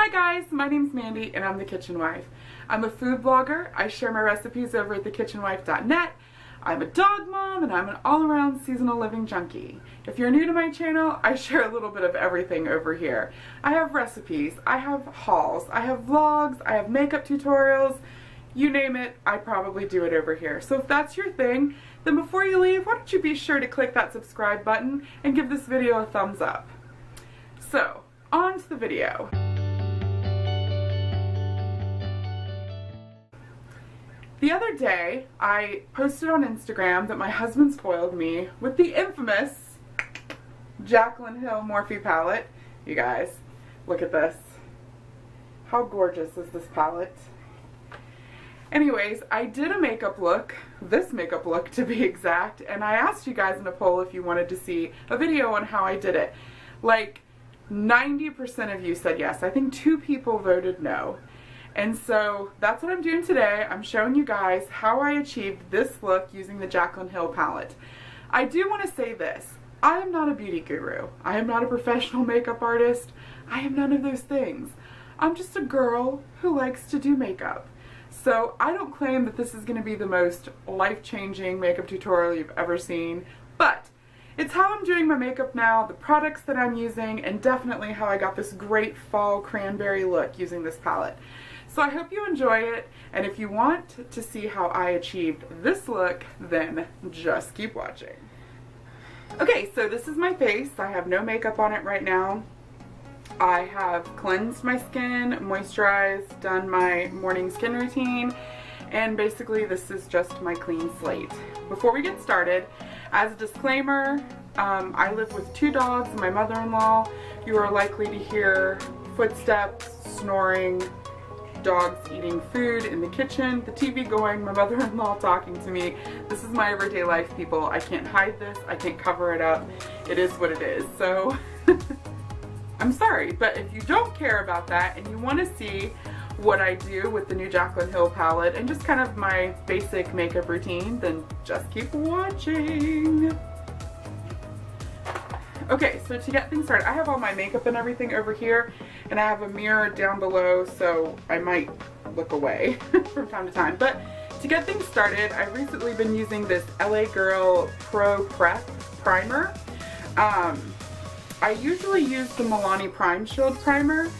Hi guys, my name's Mandy and I'm the Kitchen Wife. I'm a food blogger. I share my recipes over at thekitchenwife.net. I'm a dog mom and I'm an all-around seasonal living junkie. If you're new to my channel, I share a little bit of everything over here. I have recipes, I have hauls, I have vlogs, I have makeup tutorials. You name it, I probably do it over here. So if that's your thing, then before you leave, why don't you be sure to click that subscribe button and give this video a thumbs up. So, on to the video. The other day, I posted on Instagram that my husband spoiled me with the infamous Jaclyn Hill Morphe Palette. You guys, look at this. How gorgeous is this palette? Anyways, I did a makeup look, this makeup look to be exact, and I asked you guys in a poll if you wanted to see a video on how I did it. Like, 90% of you said yes. I think 2 people voted no. And so that's what I'm doing today. I'm showing you guys how I achieved this look using the Jaclyn Hill palette. I do want to say this. I am not a beauty guru. I am not a professional makeup artist. I am none of those things. I'm just a girl who likes to do makeup. So I don't claim that this is going to be the most life-changing makeup tutorial you've ever seen, but it's how I'm doing my makeup now, the products that I'm using, and definitely how I got this great fall cranberry look using this palette. So I hope you enjoy it, and if you want to see how I achieved this look, then just keep watching. Okay, so this is my face. I have no makeup on it right now. I have cleansed my skin, moisturized, done my morning skin routine, and basically this is just my clean slate. Before we get started, as a disclaimer, I live with 2 dogs and my mother-in-law. You are likely to hear footsteps, snoring, dogs eating food in the kitchen, the TV going, my mother-in-law talking to me. This is my everyday life, people. I can't hide this. I can't cover it up. It is what it is. So I'm sorry, but if you don't care about that and you want to see what I do with the new Jaclyn Hill palette and just kind of my basic makeup routine, then just keep watching. Okay, so to get things started, I have all my makeup and everything over here, and I have a mirror down below, so I might look away from time to time. But to get things started, I've recently been using this LA Girl Pro Prep Primer. I usually use the Milani Prime Shield Primer,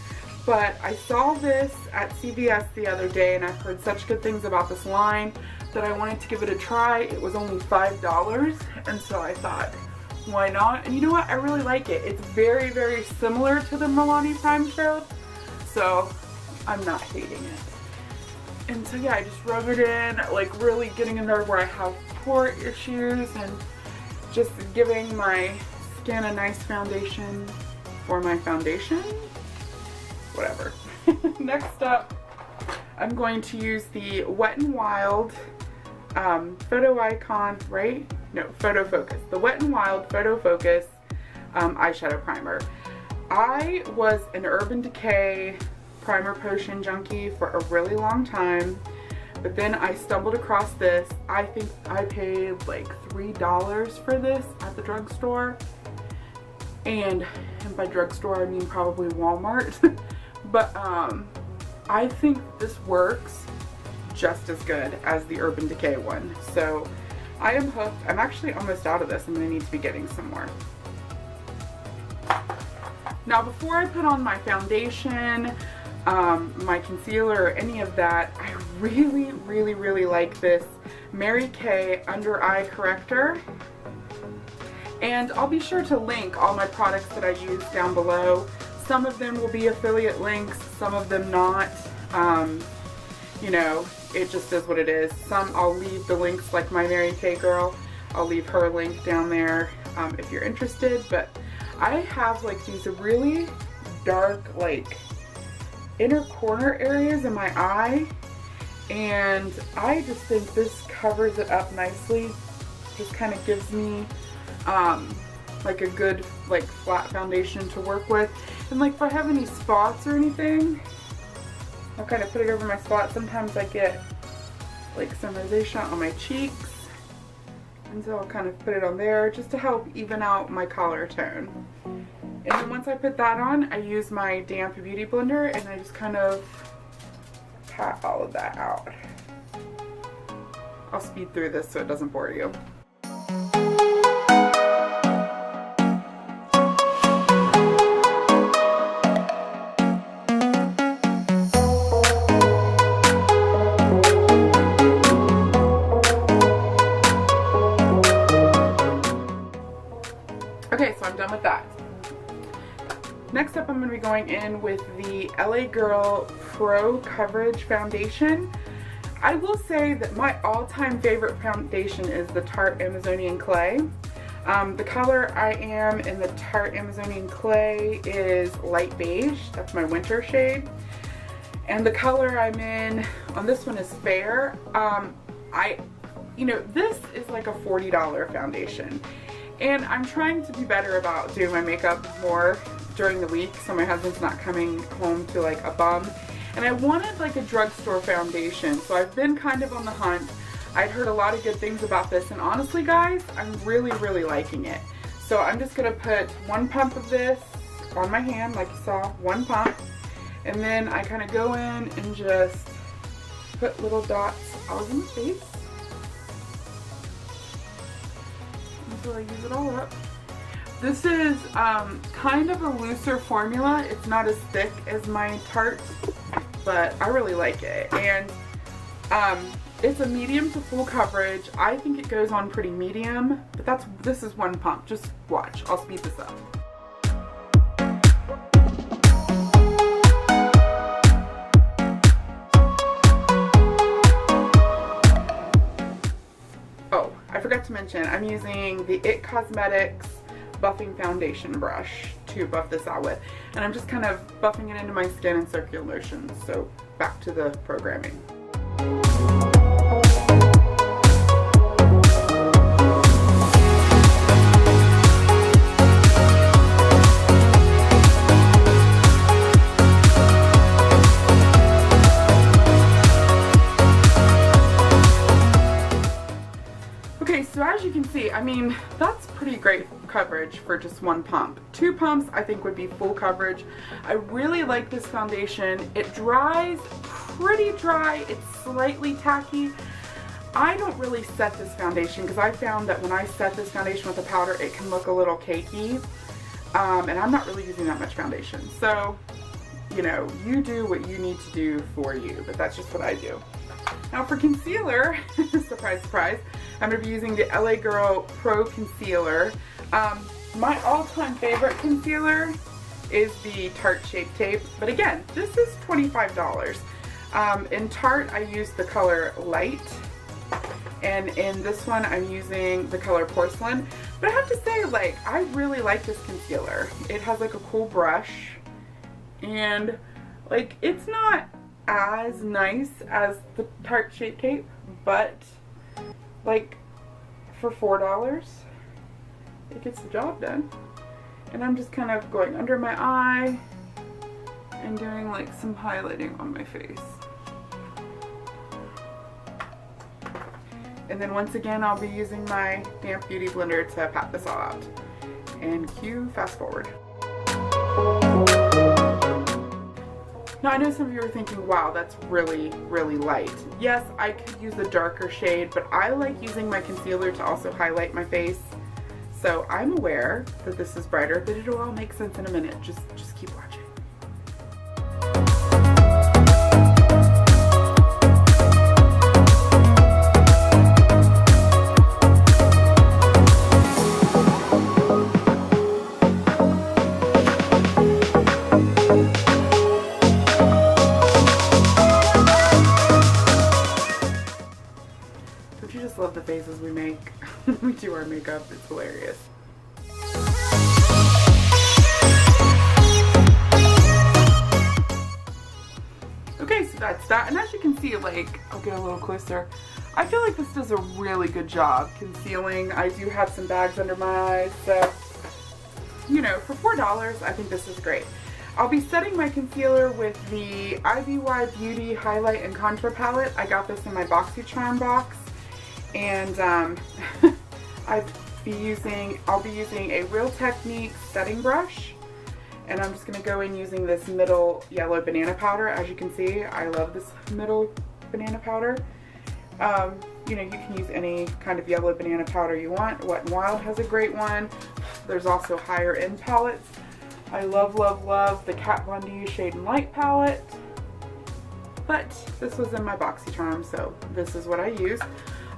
but I saw this at CVS the other day, and I've heard such good things about this line that I wanted to give it a try. It was only $5, and so I thought, why not? And you know what? I really like it. It's very, very similar to the Milani Prime Shield, so I'm not hating it. And so yeah, I just rub it in, like really getting in there where I have pore issues and just giving my skin a nice foundation for my foundation. Whatever. Next up, I'm going to use the Wet n Wild Photo Icon, right? No, Photo Focus. The Wet n Wild Photo Focus eyeshadow primer. I was an Urban Decay primer potion junkie for a really long time, but then I stumbled across this. I think I paid like $3 for this at the drugstore. And by drugstore I mean probably Walmart. But I think this works just as good as the Urban Decay one. So I am hooked. I'm actually almost out of this. I'm going to need to be getting some more. Now before I put on my foundation, my concealer, or any of that, I really, really, really like this Mary Kay Under Eye Corrector. And I'll be sure to link all my products that I use down below. Some of them will be affiliate links, some of them not. You know, it just is what it is. Some I'll leave the links, like my Mary Kay girl. I'll leave her link down there if you're interested. But I have like these really dark, like inner corner areas in my eye, and I just think this covers it up nicely. Just kind of gives me like a good like flat foundation to work with. And like if I have any spots or anything, I'll kind of put it over my spots. Sometimes I get like some rosacea on my cheeks, and so I'll kind of put it on there just to help even out my collar tone. And then once I put that on, I use my damp beauty blender and I just kind of pat all of that out. I'll speed through this so it doesn't bore you. Okay, so I'm done with that. Next up, I'm going to be going in with the LA Girl Pro Coverage Foundation. I will say that my all-time favorite foundation is the Tarte Amazonian Clay. The color I am in the Tarte Amazonian Clay is light beige. That's my winter shade. And the color I'm in on this one is fair. This is like a $40 foundation. And I'm trying to be better about doing my makeup more during the week so my husband's not coming home to like a bum. And I wanted like a drugstore foundation, so I've been kind of on the hunt. I'd heard a lot of good things about this, and honestly guys, I'm really, really liking it. So I'm just going to put one pump of this on my hand, like you saw, one pump. And then I kind of go in and just put little dots all over my face. Until I use it all up. This is kind of a looser formula. It's not as thick as my Tarte, but I really like it. And it's a medium to full coverage. I think it goes on pretty medium, but this is one pump. Just watch. I'll speed this up. Oh, I forgot to mention, I'm using the IT Cosmetics buffing foundation brush to buff this out with, and I'm just kind of buffing it into my skin in circular motions. So back to the programming. Okay, so as you can see, I mean, that's pretty great coverage for just one pump. Two pumps I think would be full coverage. I really like this foundation. It dries pretty dry. It's slightly tacky. I don't really set this foundation because I found that when I set this foundation with a powder, it can look a little cakey. And I'm not really using that much foundation. So, you know, you do what you need to do for you, but that's just what I do. Now for concealer, surprise, surprise, I'm going to be using the LA Girl Pro Concealer. My all-time favorite concealer is the Tarte Shape Tape, but again, this is $25. In Tarte, I use the color Light, and in this one, I'm using the color Porcelain. But I have to say, like, I really like this concealer. It has like a cool brush, and like, it's not as nice as the Tarte Shape Tape, but like for $4 it gets the job done. And I'm just kind of going under my eye and doing like some highlighting on my face. And then once again, I'll be using my damp beauty blender to pat this all out. And cue fast forward. Now I know some of you are thinking, wow, that's really, really light. Yes, I could use a darker shade, but I like using my concealer to also highlight my face. So I'm aware that this is brighter, but it'll all make sense in a minute. Just keep watching. Love the faces we make when we do our makeup. It's hilarious. Okay, so that's that. And as you can see, like, I'll get a little closer. I feel like this does a really good job concealing. I do have some bags under my eyes, so, you know, for $4, I think this is great. I'll be setting my concealer with the IBY Beauty Highlight and Contour Palette. I got this in my BoxyCharm box. And I'll be using a Real Techniques setting brush And I'm just going to go in using this middle yellow banana powder. As you can see, I love this middle banana powder. You know, you can use any kind of yellow banana powder you want. Wet n Wild has a great one. There's also higher end palettes. I love, love, love the Kat Von D Shade and Light palette. But this was in my BoxyCharm, so this is what I use.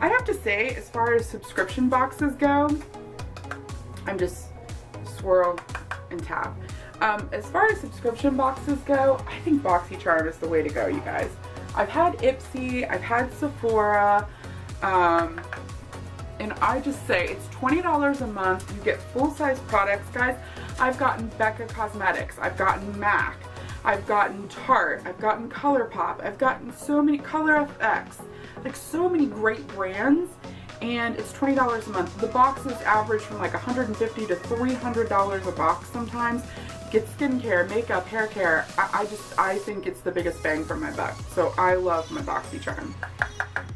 I have to say, as far as subscription boxes go, I'm just swirl and tap. As far as subscription boxes go, I think BoxyCharm is the way to go, you guys. I've had Ipsy, I've had Sephora, and I just say it's $20 a month. You get full-size products, guys. I've gotten Becca Cosmetics, I've gotten MAC, I've gotten Tarte, I've gotten ColourPop, I've gotten so many, ColorFX, like so many great brands, and it's $20 a month. The boxes average from like $150 to $300 a box sometimes. Get skincare, makeup, hair care. I think it's the biggest bang for my buck. So I love my BoxyCharm.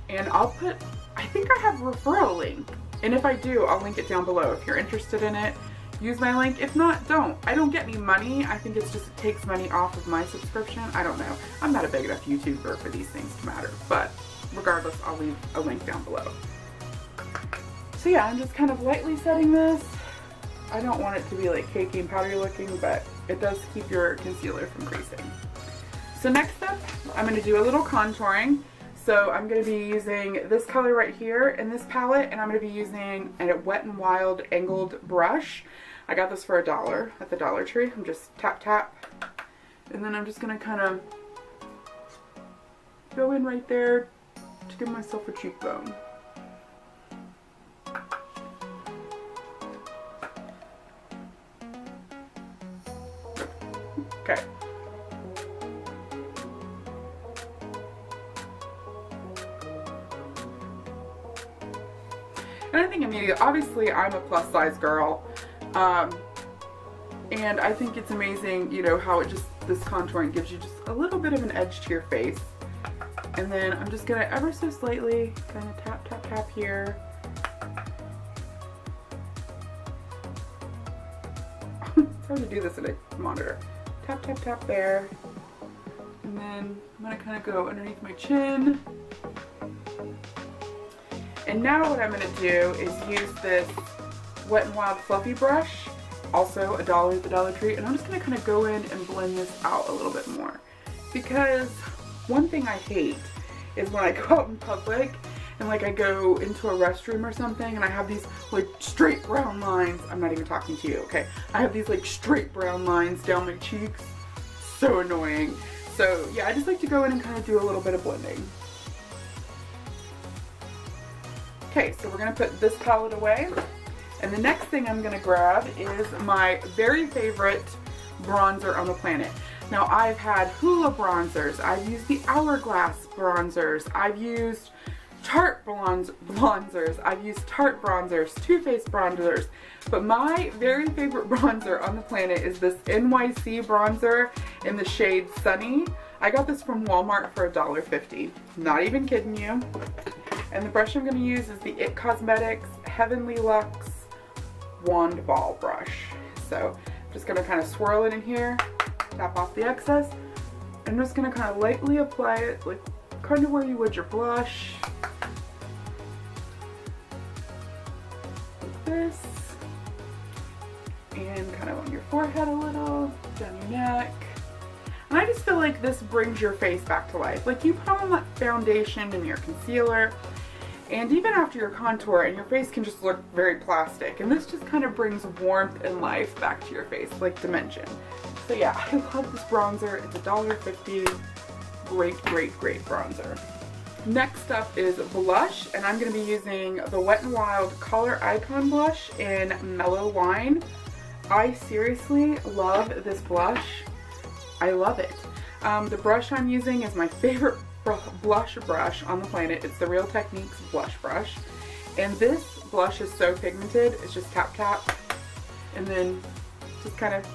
And I think I have a referral link. And if I do, I'll link it down below. If you're interested in it, use my link. If not, don't. I don't get any money. I think it's just, it takes money off of my subscription. I don't know. I'm not a big enough YouTuber for these things to matter. But regardless, I'll leave a link down below. So yeah, I'm just kind of lightly setting this. I don't want it to be like cakey and powdery looking, but it does keep your concealer from creasing. So next up, I'm going to do a little contouring. So I'm going to be using this color right here in this palette, and I'm going to be using a Wet n Wild angled brush. I got this for $1 at the Dollar Tree. I'm just tap tap, and then I'm just going to kind of go in right there to give myself a cheekbone. Okay. And I think immediately, obviously I'm a plus size girl, and I think it's amazing, you know, how it just, this contouring gives you just a little bit of an edge to your face. And then I'm just gonna ever so slightly kind of tap, tap, tap here. It's hard to do this in a monitor. Tap, tap, tap there. And then I'm gonna kind of go underneath my chin. And now what I'm gonna do is use this Wet n Wild fluffy brush, also $1 at the Dollar Tree, and I'm just gonna kind of go in and blend this out a little bit more. Because one thing I hate is when I go out in public and like I go into a restroom or something and I have these like straight brown lines. I'm not even talking to you, okay? I have these like straight brown lines down my cheeks. So annoying. So yeah, I just like to go in and kind of do a little bit of blending. Okay, so we're gonna put this palette away. And the next thing I'm gonna grab is my very favorite bronzer on the planet. Now I've had Hoola bronzers, I've used the Hourglass bronzers, I've used Tarte bronzers, I've used Tarte bronzers, Too Faced bronzers, but my very favorite bronzer on the planet is this NYC bronzer in the shade Sunny. I got this from Walmart for $1.50, not even kidding you. And the brush I'm going to use is the IT Cosmetics Heavenly Luxe Wand Ball brush. So I'm just going to kind of swirl it in here, tap off the excess, and I'm just going to kind of lightly apply it, like kind of where you would your blush. Like this. And kind of on your forehead a little, down your neck. And I just feel like this brings your face back to life. Like you put on that foundation and your concealer, and even after your contour, and your face can just look very plastic. And this just kind of brings warmth and life back to your face, like dimension. So yeah, I love this bronzer. It's $1.50. Great, great, great bronzer. Next up is blush, and I'm going to be using the Wet n Wild Color Icon blush in Mellow Wine. I seriously love this blush. I love it. The brush I'm using is my favorite blush brush on the planet. It's the Real Techniques blush brush. And this blush is so pigmented. It's just tap tap. And then just kind of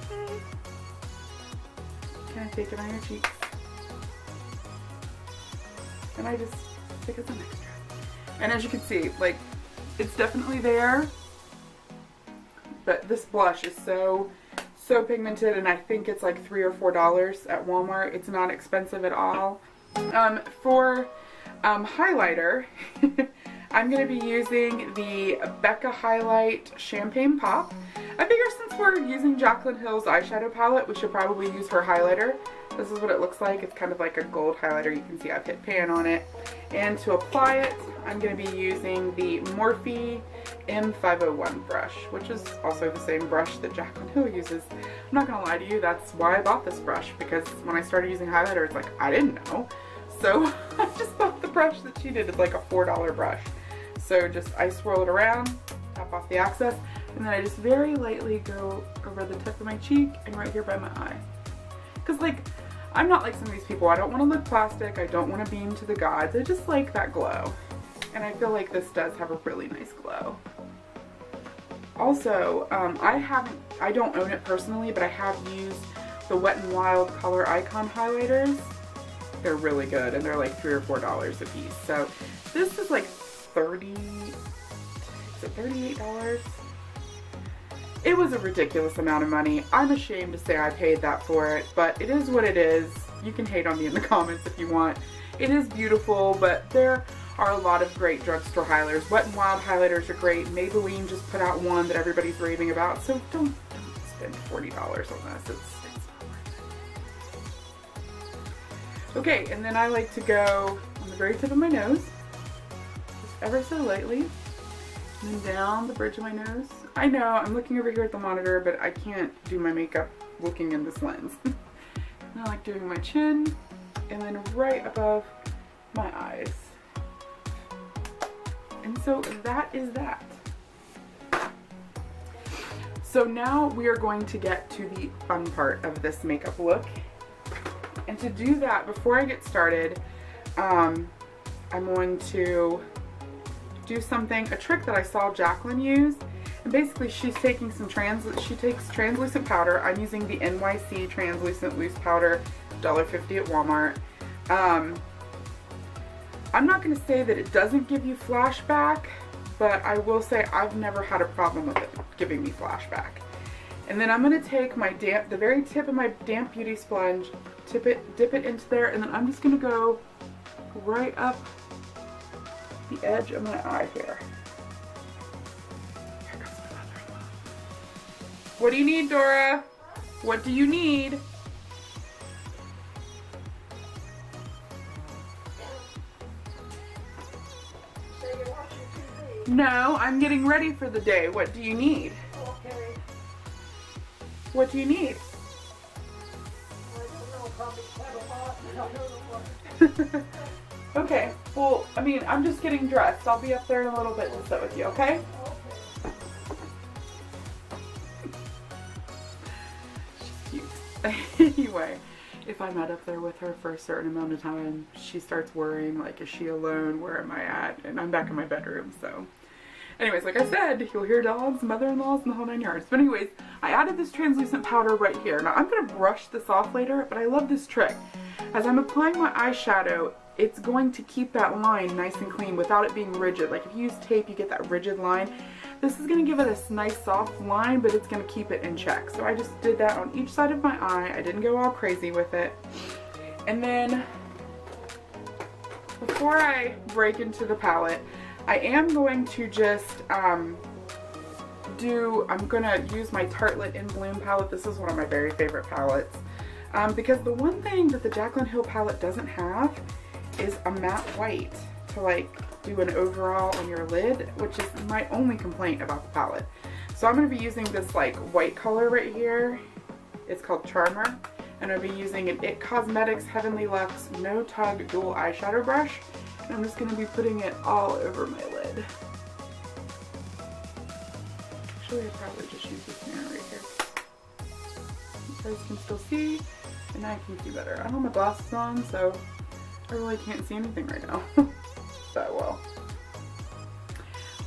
take it on your cheeks. And I just think it's an extra. And as you can see, like, it's definitely there. But this blush is so so pigmented, and I think it's like $3 or $4 at Walmart. It's not expensive at all. For highlighter, I'm going to be using the Becca Highlight Champagne Pop. I figure since we're using Jaclyn Hill's eyeshadow palette, we should probably use her highlighter. This is what it looks like. It's kind of like a gold highlighter. You can see I've hit pan on it. And to apply it, I'm going to be using the Morphe M501 brush, which is also the same brush that Jaclyn Hill uses. I'm not going to lie to you, that's why I bought this brush, because when I started using highlighter, it's like, I didn't know. So I just bought the brush that she did. It's like a $4 brush. So just I swirl it around, tap off the excess, and then I just very lightly go over the tip of my cheek and right here by my eye. Because like, I'm not like some of these people. I don't want to look plastic. I don't want to beam to the gods. I just like that glow. And I feel like this does have a really nice glow. Also, I don't own it personally, but I have used the Wet n Wild Color Icon highlighters. They're really good, and they're like $3 or $4 a piece. So this is like $38? It was a ridiculous amount of money. I'm ashamed to say I paid that for it, but it is what it is. You can hate on me in the comments if you want. It is beautiful, but there are a lot of great drugstore highlighters. Wet n Wild highlighters are great. Maybelline just put out one that everybody's raving about, so don't spend $40 on this. It's not worth it. Okay, and then I like to go on the very tip of my nose, just ever so lightly, and then down the bridge of my nose. I know, I'm looking over here at the monitor, but I can't do my makeup looking in this lens. And I like doing my chin, and then right above my eyes. And so that is that. So now we are going to get to the fun part of this makeup look. And to do that, before I get started, I'm going to do a trick that I saw Jaclyn use. And basically she's taking she takes translucent powder. I'm using the NYC translucent loose powder, $1.50 at Walmart. I'm not going to say that it doesn't give you flashback, but I will say I've never had a problem with it giving me flashback. And then I'm going to take my the very tip of my damp beauty sponge, dip it into there, and then I'm just going to go right up the edge of my eye here. Here comes my mother-in-law. What do you need, Dora? What do you need? No, I'm getting ready for the day. What do you need? Okay. What do you need? I don't know, probably quite a lot. Okay, well, I mean, I'm just getting dressed. I'll be up there in a little bit to sit with you, okay? She's cute. Anyway, if I'm not up there with her for a certain amount of time, she starts worrying, like, is she alone? Where am I at? And I'm back in my bedroom, so. Anyways, like I said, you'll hear dogs, mother-in-laws, and the whole 9 yards. But anyways, I added this translucent powder right here. Now, I'm going to brush this off later, but I love this trick. As I'm applying my eyeshadow, it's going to keep that line nice and clean without it being rigid. Like if you use tape, you get that rigid line. This is going to give it a nice soft line, but it's going to keep it in check. So I just did that on each side of my eye. I didn't go all crazy with it. And then before I break into the palette, I am going to just I'm going to use my Tartelette In Bloom palette. This is one of my very favorite palettes. Because the one thing that the Jaclyn Hill palette doesn't have is a matte white to like do an overall on your lid, which is my only complaint about the palette. So I'm going to be using this like white color right here. It's called Charmer. And I'll be using an IT Cosmetics Heavenly Luxe No Tug Dual Eyeshadow Brush. And I'm just going to be putting it all over my lid. Actually, I'd probably just use this mirror right here. You guys can still see, and now I can see better. I don't have my glasses on, so I really can't see anything right now that well.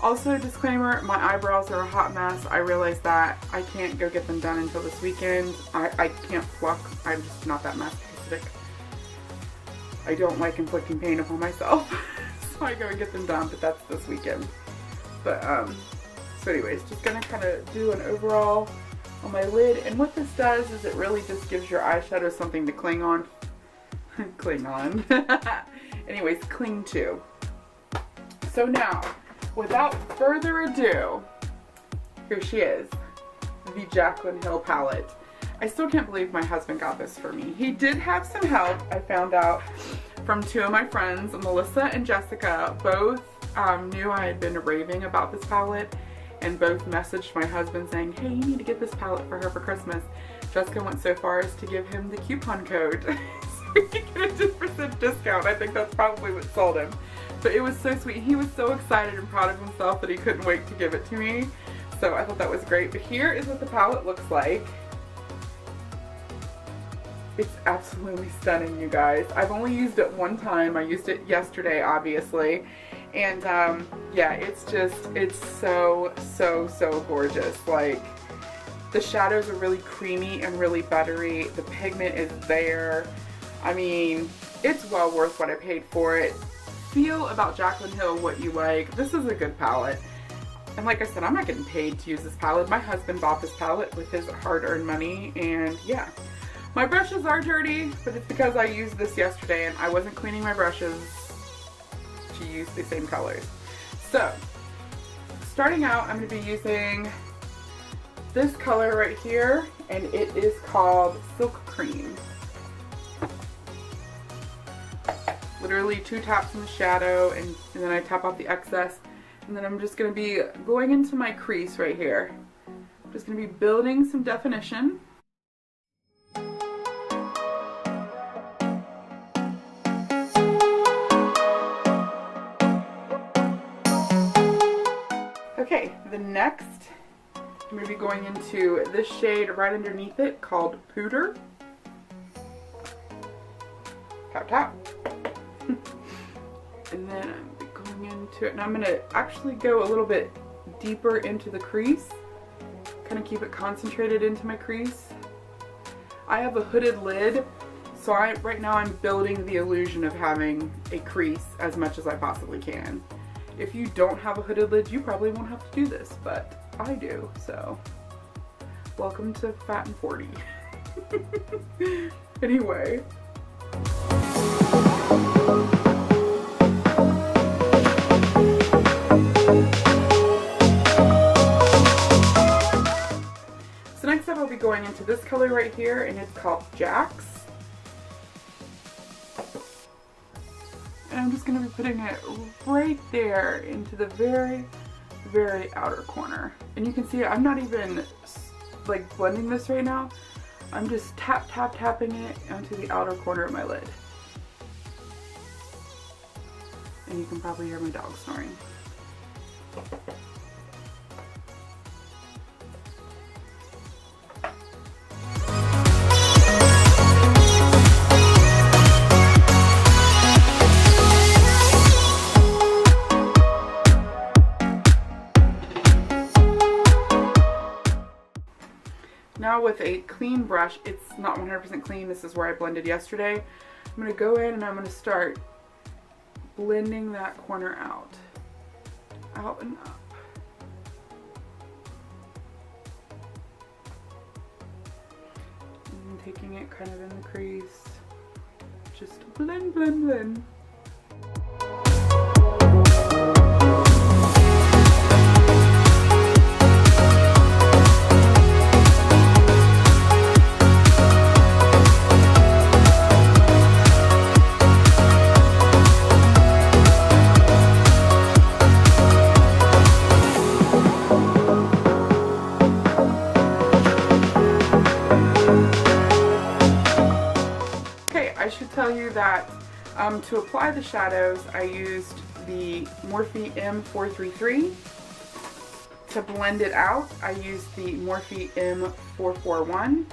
Also, disclaimer, my eyebrows are a hot mess. I realize that I can't go get them done until this weekend. I can't pluck. I'm just not that masochistic. I don't like inflicting pain upon myself. So I go and get them done, but that's this weekend. But, so anyways, just gonna kind of do an overall on my lid. And what this does is it really just gives your eyeshadow something to cling on. Cling on. Anyways, cling to. So now, without further ado, here she is, the Jaclyn Hill palette. I still can't believe my husband got this for me. He did have some help, I found out from two of my friends, Melissa and Jessica. Both knew I had been raving about this palette, and both messaged my husband saying, hey, you need to get this palette for her for Christmas. Jessica went so far as to give him the coupon code so he could get a 10% discount. I think that's probably what sold him. But it was so sweet. He was so excited and proud of himself that he couldn't wait to give it to me. So I thought that was great. But here is what the palette looks like. It's absolutely stunning, you guys. I've only used it one time. I used it yesterday, obviously. And yeah, it's so, so, so gorgeous. Like, the shadows are really creamy and really buttery. The pigment is there. I mean, it's well worth what I paid for it. Feel about Jaclyn Hill what you like. This is a good palette. And like I said, I'm not getting paid to use this palette. My husband bought this palette with his hard-earned money, and yeah. My brushes are dirty, but it's because I used this yesterday and I wasn't cleaning my brushes to use the same colors. So, starting out, I'm going to be using this color right here, and it is called Silk Cream. Literally 2 taps in the shadow, and then I tap off the excess, and then I'm just going to be going into my crease right here. I'm just going to be building some definition. Okay, the next, I'm going to be going into this shade right underneath it called Pooter. Tap, tap. And then I'm going into it, and I'm going to actually go a little bit deeper into the crease. Kind of keep it concentrated into my crease. I have a hooded lid, so right now I'm building the illusion of having a crease as much as I possibly can. If you don't have a hooded lid, you probably won't have to do this, but I do, so welcome to Fat and 40. Anyway. So next up I'll be going into this color right here, and it's called Jax. And I'm just going to be putting it right there into the very, very outer corner. And you can see I'm not even like blending this right now. I'm just tapping it onto the outer corner of my lid. And you can probably hear my dog snoring. Now with a clean brush, it's not 100% clean, this is where I blended yesterday. I'm going to go in and I'm going to start blending that corner out and up. And taking it kind of in the crease, just blend, blend, blend. Tell you that to apply the shadows, I used the Morphe M433. To blend it out, I used the Morphe M441.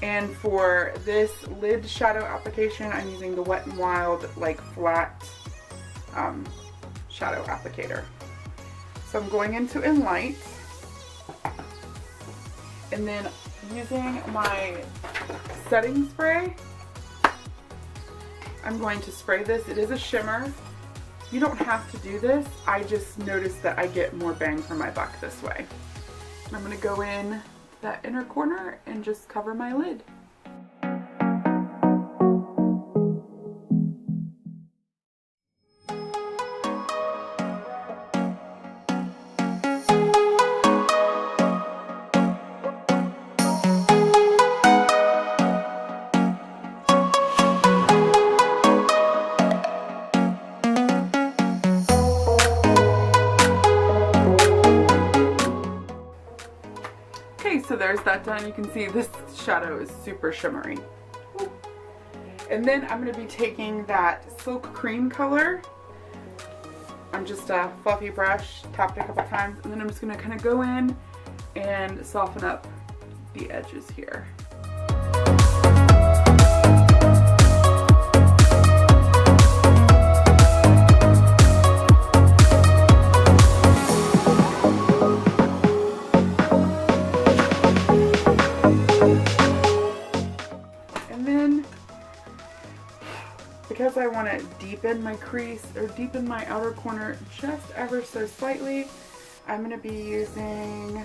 And for this lid shadow application, I'm using the Wet n Wild like flat shadow applicator. So I'm going into Enlight, and then using my setting spray, I'm going to spray this. It is a shimmer. You don't have to do this. I just noticed that I get more bang for my buck this way. I'm going to go in that inner corner and just cover my lid. So there's that done. You can see this shadow is super shimmery. And then I'm going to be taking that silk cream color. I'm just a fluffy brush, tapped it a couple times, and then I'm just going to kind of go in and soften up the edges here. Because I want to deepen my crease or deepen my outer corner just ever so slightly, I'm going to be using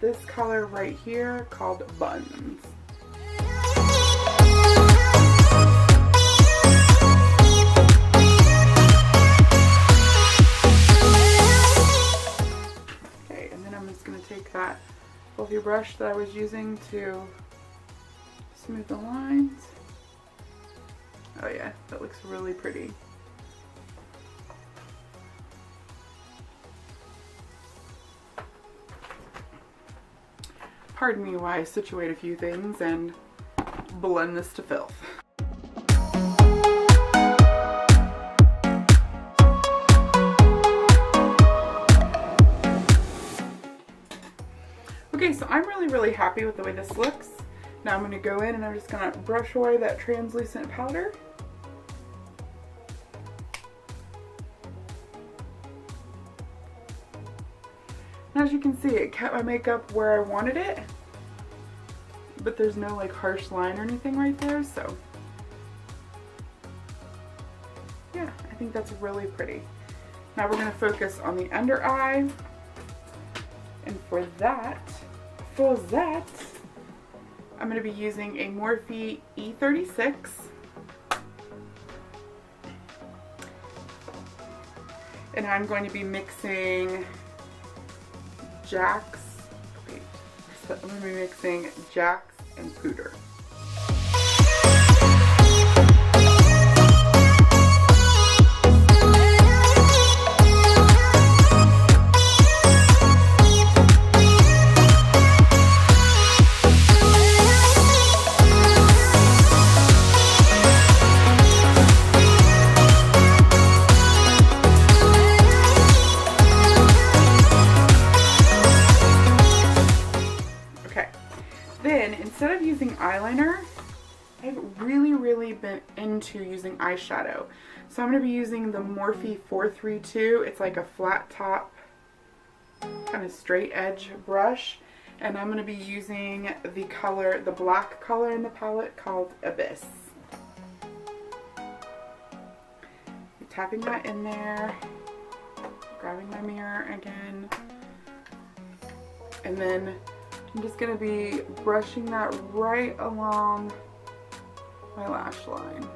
this color right here called Buns. Okay, and then I'm just going to take that fluffy brush that I was using to smooth the lines. Oh yeah, that looks really pretty. Pardon me while I situate a few things and blend this to filth. Okay, so I'm really happy with the way this looks. Now I'm going to go in and I'm just going to brush away that translucent powder. And as you can see, it kept my makeup where I wanted it, but there's no like harsh line or anything right there, so yeah, I think that's really pretty. Now we're going to focus on the under eye, and for that, I'm going to be using a Morphe E36. And I'm going to be mixing Jack's, wait, so I'm going to be mixing Jack's and Pooter. Instead of using eyeliner, I've really been into using eyeshadow. So I'm going to be using the Morphe 432. It's like a flat top, kind of straight edge brush. And I'm going to be using the color, the black color in the palette called Abyss. Tapping that in there, grabbing my mirror again, and then I'm just going to be brushing that right along my lash line.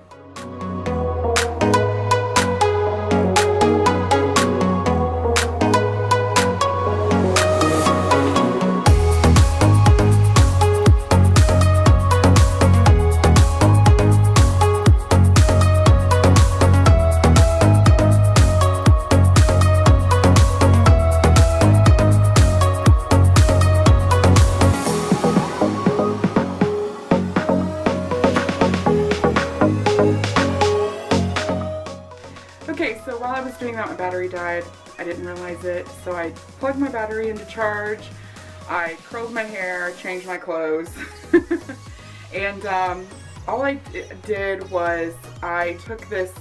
Okay, so while I was doing that, my battery died. I didn't realize it, so I plugged my battery into charge. I curled my hair, changed my clothes, and all I did was I took this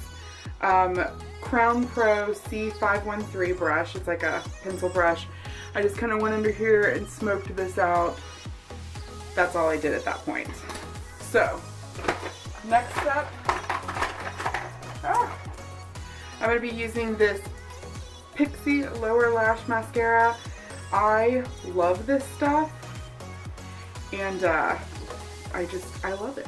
Crown Pro C513 brush. It's like a pencil brush. I just kind of went under here and smoked this out. That's all I did at that point. So, next up, I'm going to be using this Pixie Lower Lash Mascara. I love this stuff, and I love it.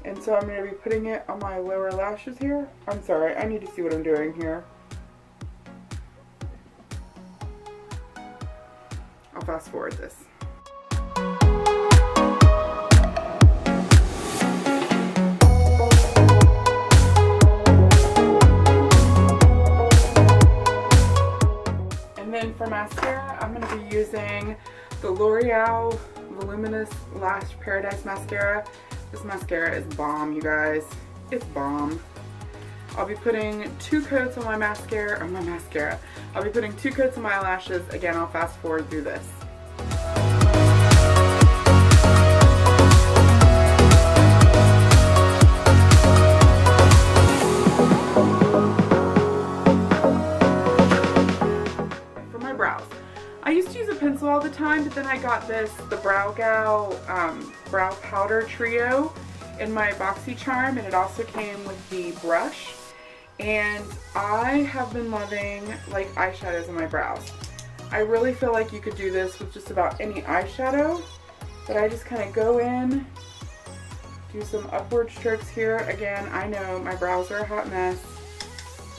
And so I'm going to be putting it on my lower lashes here. I'm sorry, I need to see what I'm doing here. I'll fast forward this. And then for mascara, I'm going to be using the L'Oreal Voluminous Lash Paradise Mascara. This mascara is bomb, you guys. It's bomb. I'll be putting 2 coats on my mascara, I'll be putting 2 coats on my eyelashes. Again, I'll fast forward through this. For my brows, I used to use a pencil all the time, but then I got the Brow Gal Brow Powder Trio in my BoxyCharm, and it also came with the brush. And I have been loving like eyeshadows on my brows. I really feel like you could do this with just about any eyeshadow, but I just kind of go in, do some upward strokes here. Again, I know my brows are a hot mess.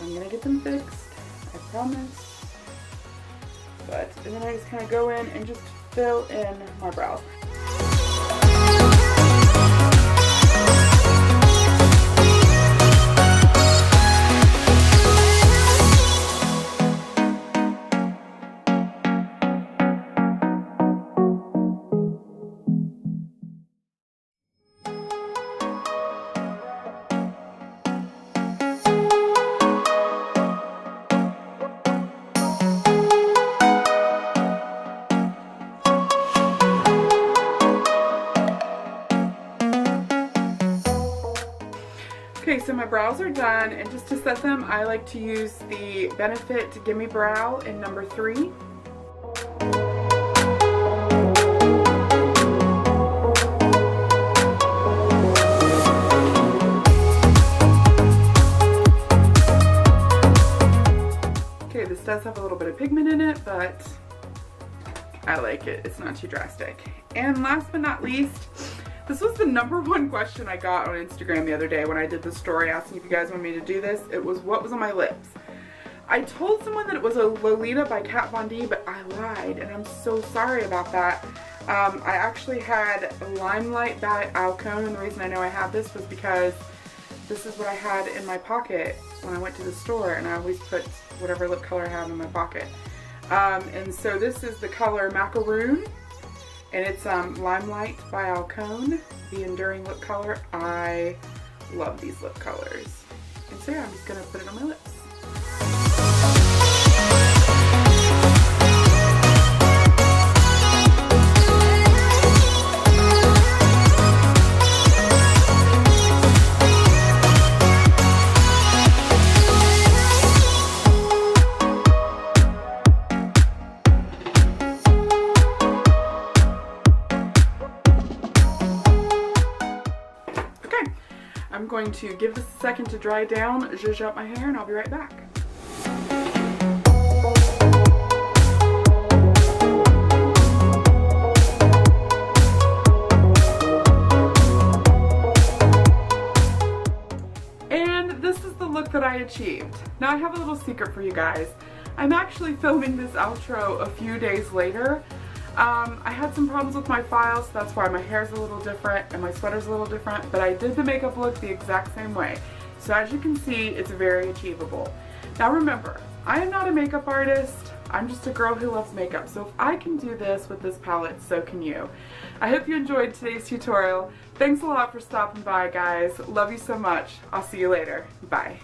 I'm gonna get them fixed, I promise. And then I just kind of go in and just fill in my brows. Okay, so my brows are done, and just to set them, I like to use the Benefit Gimme Brow in number 3. Okay, this does have a little bit of pigment in it, but I like it. It's not too drastic. And last but not least, this was the #1 question I got on Instagram the other day when I did the story asking if you guys wanted me to do this. It was, what was on my lips? I told someone that it was a Lolita by Kat Von D, but I lied, and I'm so sorry about that. I actually had Limelight by Alcone, and the reason I know I had this was because this is what I had in my pocket when I went to the store, and I always put whatever lip color I have in my pocket. And so this is the color Macaroon. And it's Limelight by Alcone, the Enduring Lip Color. I love these lip colors. And so yeah, I'm just going to put it on my lips. I'm going to give this a second to dry down, zhuzh up my hair, and I'll be right back. And this is the look that I achieved. Now I have a little secret for you guys. I'm actually filming this outro a few days later. I had some problems with my files, so that's why my hair's a little different and my sweater's a little different, but I did the makeup look the exact same way. So as you can see, it's very achievable. Now remember, I am not a makeup artist, I'm just a girl who loves makeup, so if I can do this with this palette, so can you. I hope you enjoyed today's tutorial. Thanks a lot for stopping by, guys. Love you so much. I'll see you later. Bye.